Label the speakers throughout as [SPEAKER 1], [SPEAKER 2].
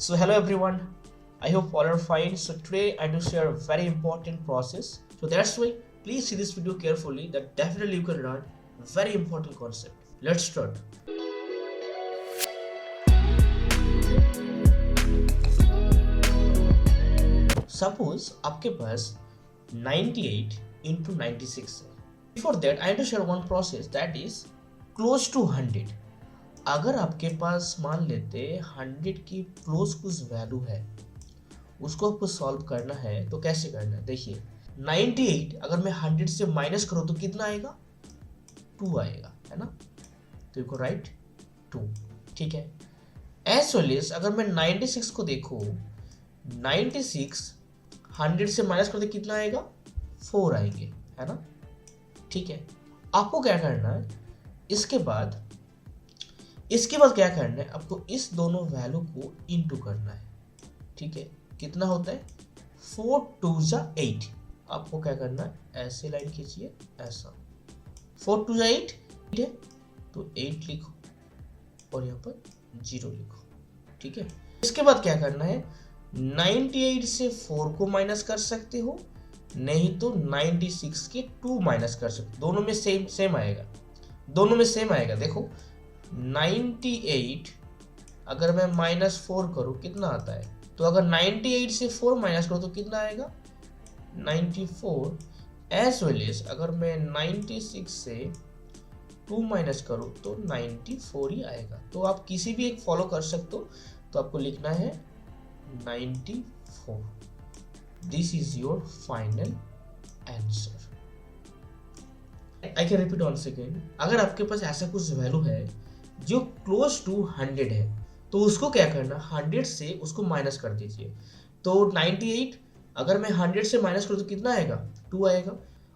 [SPEAKER 1] So hello everyone, I hope all are fine. So today I do share a very important process. So that's why please see this video carefully, that definitely you can learn a very important concept. Let's start. Suppose आपके पास 98 into 96 है. Before that I have to share one process that is close to 100. अगर आपके पास मान लेते 100 की close कुछ value है, उसको आपको सॉल्व करना है तो कैसे करना है. देखिए 98 अगर मैं 100 से माइनस करूँ तो कितना आएगा, 2 आएगा, है ना. तो यू को राइट 2. ठीक है. एज वेल एज अगर मैं 96 को देखूँ, 96 100 से माइनस करते कितना आएगा, 4 आएंगे, है ना. ठीक है. आपको क्या करना है, इसके बाद क्या करना है, आपको इस दोनों वैल्यू को इनटू करना है. ठीक है. कितना होता है, 4 2 जा 8. आपको क्या करना है, ऐसे लाइन खींचिए, ऐसा 4 2 जा 8 है तो 8 लिखो और यहाँ पर 0 लिखो. ठीक है. इसके बाद क्या करना है, 98 से 4 को माइनस कर सकते हो, नहीं तो 96 के 2 माइनस कर सकते हो. दोनों में सेम आएगा. देखो 98 अगर मैं -4 करूँ कितना आता है, तो अगर 98 से 4 माइनस करूँ तो कितना आएगा, 94. एज वेल एज अगर मैं 96 से 2 माइनस करूँ तो 94 ही आएगा. तो आप किसी भी एक फॉलो कर सकते हो. तो आपको लिखना है 94. This is your final answer. I can repeat on second. अगर आपके पास ऐसा कुछ वैल्यू है जो क्लोज टू 100 है तो उसको क्या करना, 100 से उसको माइनस कर दीजिए. तो 98 अगर मैं 100 से माइनस करूँ तो कितना आएगा, 2 आएगा.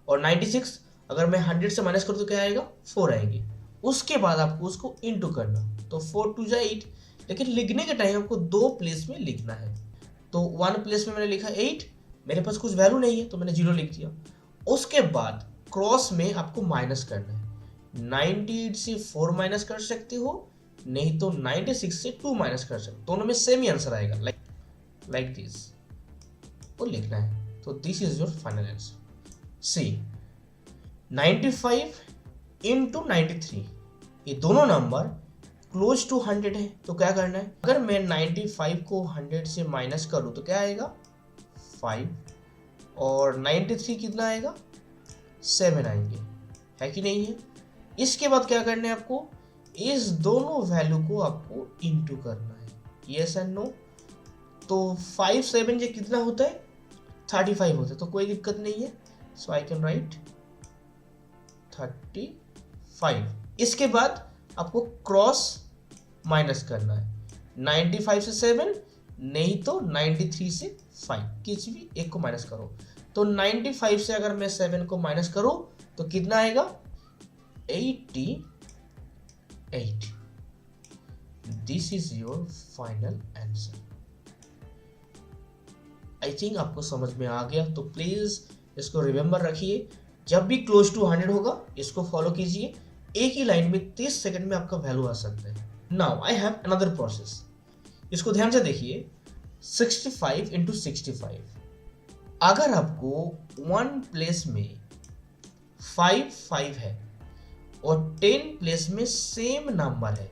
[SPEAKER 1] और 96 अगर मैं 100 से माइनस करूँ तो क्या आएगा, 4 आएंगे. उसके बाद आपको उसको इनटू करना. तो 4 2 जा 8. लेकिन लिखने के टाइम आपको 2 प्लेस में लिखना है. तो 1 प्लेस में मैंने लिखा 8, मेरे पास कुछ वैल्यू नहीं है तो मैंने 0 लिख दिया. उसके बाद क्रॉस में आपको माइनस करना है. 98 से 4 माइनस कर सकते हो, नहीं तो 96 से 2 माइनस कर सकते हो. दोनों में सेम ही आंसर आएगा, लाइक दिस. वो लिखना है. तो this is your final answer. See 95 into 93, ये दोनों नंबर क्लोज टू 100 है. तो क्या करना है, अगर मैं 95 को 100 से माइनस करूं तो क्या आएगा, 5. और 93 कितना आएगा, 7 आएंगे, है कि नहीं है. इसके बाद क्या करना है, आपको इस दोनों वैल्यू को आपको इनटू करना है. Yes and no. तो 5 7 ये कितना होता है, 35 होता है. तो कोई दिक्कत नहीं है. सो आई कैन राइट 35. इसके बाद आपको क्रॉस माइनस करना है. 95 से 7, नहीं तो 93 से 5, किसी भी एक को माइनस करो. तो 95 से अगर मैं 7 को माइनस करूं तो कितना आएगा, 88. This is your final answer. I think आपको समझ में आ गया. तो प्लीज इसको रिमेंबर रखिए, जब भी क्लोज टू 100 होगा इसको फॉलो कीजिए. एक ही लाइन में 30 सेकंड में आपका वैल्यू आ सकता है. Now I have another process. इसको ध्यान से देखिए. 65 इंटू 65. अगर आपको 1 प्लेस में 5 5 है और 10 प्लेस में सेम नंबर है,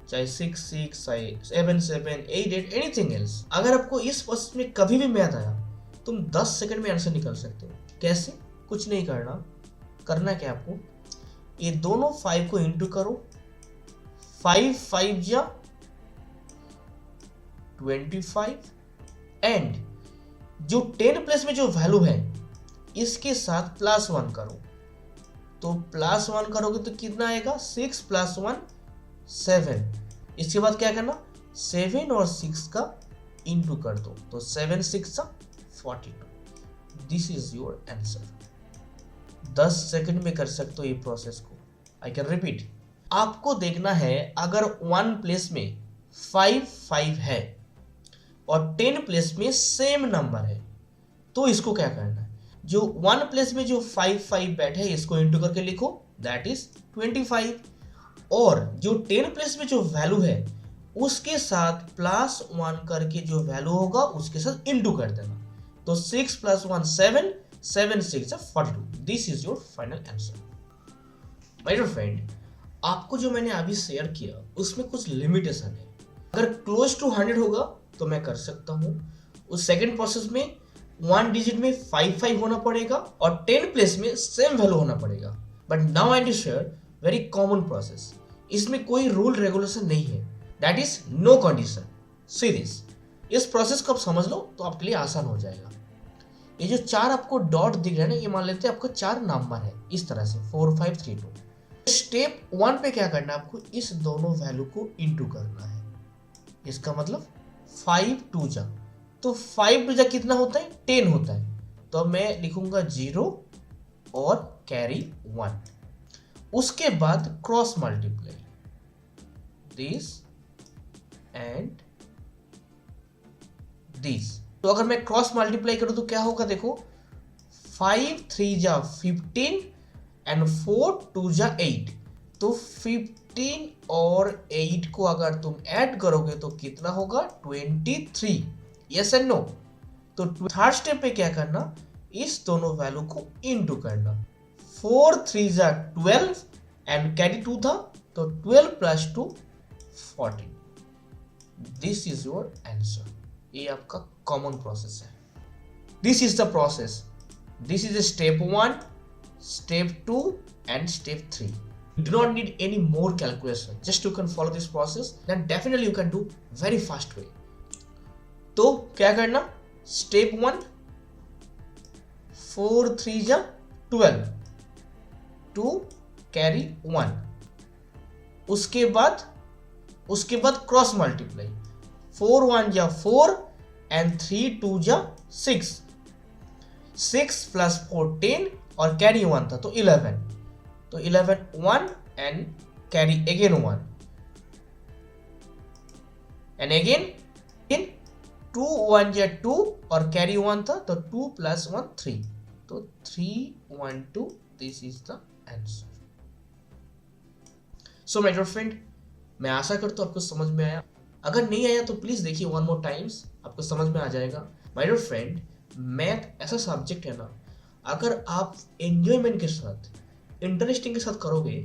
[SPEAKER 1] चाहे 6 6 7 7 8 8 एनीथिंग एल्स, अगर आपको इस प्रोसेस में कभी भी मैथ आया, तुम 10 सेकंड में आंसर निकाल सकते हो. कैसे, कुछ नहीं करना क्या आपको, ये दोनों 5 को इंटू करो. 5 5 जा 25. एंड जो 10 प्लेस में जो वैल्यू है इसके साथ +1 करो. तो +1 करोगे तो कितना आएगा, 6 + 1 7. इसके बाद क्या करना, 7 और 6 का इंटू कर दो. तो 7 6 42. This is your answer. 10 second में कर सकते हो ये प्रोसेस को. I can repeat. आपको देखना है अगर 1 प्लेस में 5 5 है और 10 प्लेस में सेम नंबर है तो इसको क्या करना है, जो 1 प्लेस में जो 5 5 बैठे है इसको इंटू करके लिखो, दैट इज 25. और जो 10 प्लेस में जो वैल्यू है उसके साथ +1 करके जो वैल्यू होगा उसके साथ इंटू कर देना। तो 6 + 1 7, 7 6 42। This is your final answer. My dear friend, आपको जो मैंने अभी शेयर किया उसमें कुछ लिमिटेशन है। अगर क्लोज टू 100 होगा तो मैं कर सकता हूँ। उस सेकंड प्रोसेस में 1 डिजिट में 5 होना पड़ेगा और 10 प्लेस में सेम वैल्यू होना पड़ेगा। But now I share very common process. इसमें कोई रूल रेगुलेशन नहीं है, that is no condition. See this, इस प्रोसेस को आप समझ लो तो आपके लिए आसान हो जाएगा। ये जो 4 आपको डॉट दिख रहा है ना, ये मान लेते हैं आपको 4 नंबर है, इस तरह से 4 5 3 2। स्टेप 1 पे क्या करना है, आपको इस दोनों वैल्यू को इंटू करना है। इसका मतलब 5 2 जा, तो 5 2 जा कितना होता है, 10 होता है। तो मैं लिखूंगा 0 और कैरी 1। उसके बाद cross multiply this and this. तो अगर मैं क्रॉस मल्टीप्लाई करूं तो क्या होगा, देखो 5 3 जा 15 एंड 4 2 जा 8। तो 15 और 8 को अगर तुम ऐड करोगे तो कितना होगा, 23। Yes and no. तो थर्ड स्टेप पे क्या करना, इस दोनों वैल्यू को इनटू करना। 4 3 जा 12 एंड कैरी 2 था, तो 12 + 2 14। This is your answer. ये आपका कॉमन प्रोसेस है। This is the process. This is step 1, step 2 and step 3. You do not need any more calculation. Just you can follow this process, then definitely you can do very fast way. तो क्या करना, step 1 4 3 जा 12 2 carry 1। उसके बाद cross multiply 4 1 जा 4 and 3 2 जा 6। 6 + 4 10 और carry 1 था तो 11। तो 11 1 and carry again 1 and again 2 1 जा 2 और कैरी 1 था तो 2 + 1 3। तो 3 1 2। This is the answer. So my dear friend, मैं आशा करता हूं आपको समझ में आया। अगर नहीं आया तो प्लीज देखिए 1 मोर टाइम्स, आपको समझ में आ जाएगा। माय डियर फ्रेंड, मैथ ऐसा सब्जेक्ट है ना, अगर आप एंजॉयमेंट के साथ, इंटरेस्टिंग के साथ करोगे,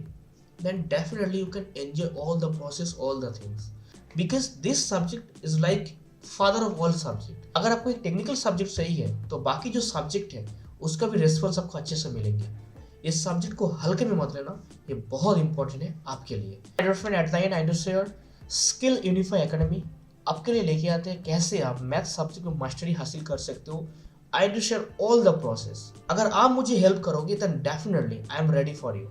[SPEAKER 1] then definitely you can enjoy all the process, all the things, because this subject is like father of all subject. अगर आपको एक टेक्निकल सब्जेक्ट सही है तो बाकी जो सब्जेक्ट है उसका भी रेस्पॉन्स आपको अच्छे से मिलेंगे। इस सब्जेक्ट को हल्के में मत लेना, ये बहुत इंपॉर्टेंट है आपके लिए। At the and I share skill unify academy आपके लिए लेके आते हैं कैसे आप मैथ सब्जेक्ट में मास्टरी हासिल कर सकते हो। I do share all the process. अगर आप मुझे हेल्प करोगे then definitely I am ready for you.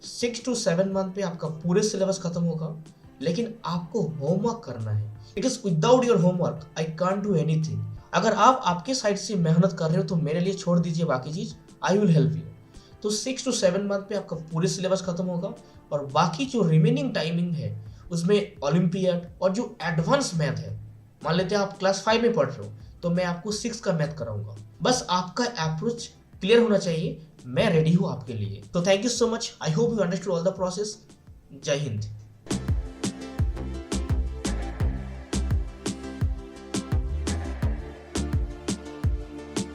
[SPEAKER 1] 6 to 7 month पे आपका पूरे सिलेबस खत्म होगा, लेकिन आपको होमवर्क करना है, because without your homework I can't do anything. अगर आप आपके साइड से मेहनत कर रहे हो तो मेरे लिए छोड़ दीजिए बाकी चीज, आई विल हेल्प यू। तो 6 to 7 मंथ पे आपका पूरे सिलेबस खत्म होगा और बाकी जो रिमेनिंग टाइमिंग है उसमें ओलंपियाड और जो एडवांस मैथ है, मान लेते हैं आप क्लास 5 में पढ़ रहे हो तो मैं आपको 6 का मैथ कराऊंगा। बस आपका अप्रोच क्लियर होना चाहिए, मैं रेडी हूं आपके लिए। तो thank you so much, I hope you understood all the process. जय हिंद।